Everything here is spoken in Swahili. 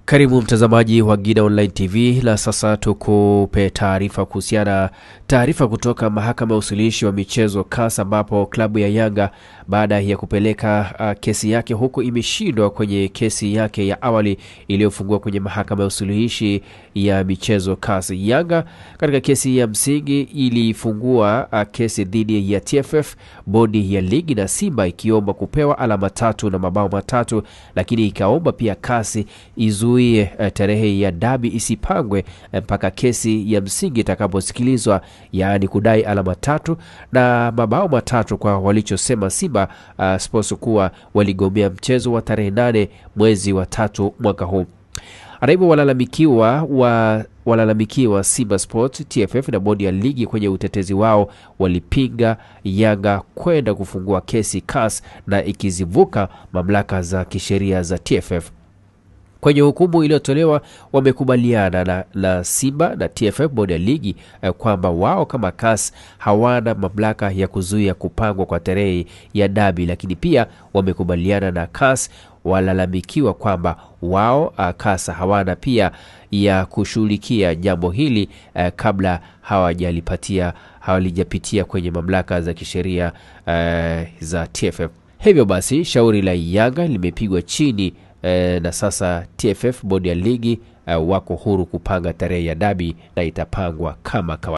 Karibu mtazamaji wa Gida Online TV. La sasa tukupe taarifa kutoka mahakama ya usuluhishi wa michezo CAS, ambapo klabu ya Yanga baada ya kupeleka kesi yake huko imeshindwa kwenye kesi yake ya awali iliyofungua kwenye mahakama ya usuluhishi ya michezo CAS. Yanga katika kesi ya msingi ilifungua kesi dhidi ya TFF, bodi ya ligi na Simba, ikiomba kupewa alama 3 na mabao 3, lakini ikaomba pia CAS izuie tarehe ya dabi isipangwe mpaka kesi ya msingi itakaposikilizwa, yaani kudai alama 3 na mabao 3 kwa walichosema Simba Sports kuwa waligomea mchezo wa tarehe 8 mwezi wa 3 mwaka huu. Hata walalamikiwa Simba Sports, TFF na bodi ya ligi kwenye utetezi wao walipinga Yanga kwenda kufungua kesi CAS na ikizivuka mamlaka za kisheria za TFF. Kwenye hukumu iliyotolewa wamekubaliana na Simba na TFF, bodi ya ligi, kwamba wao kama CAS hawana mamlaka ya kuzuia kupangwa kwa tarehe ya dabi, lakini pia wamekubaliana na CAS walalamikiwa kwamba wao CAS hawana pia ya kushughulikia jambo hili kabla hawalijapitia kwenye mamlaka za kisheria za TFF. Hivyo basi shauri la Yanga limepigwa chini na sasa TFF, bodi ya ligi, wako huru kupanga tarehe ya dabi na itapangwa kama kawaida.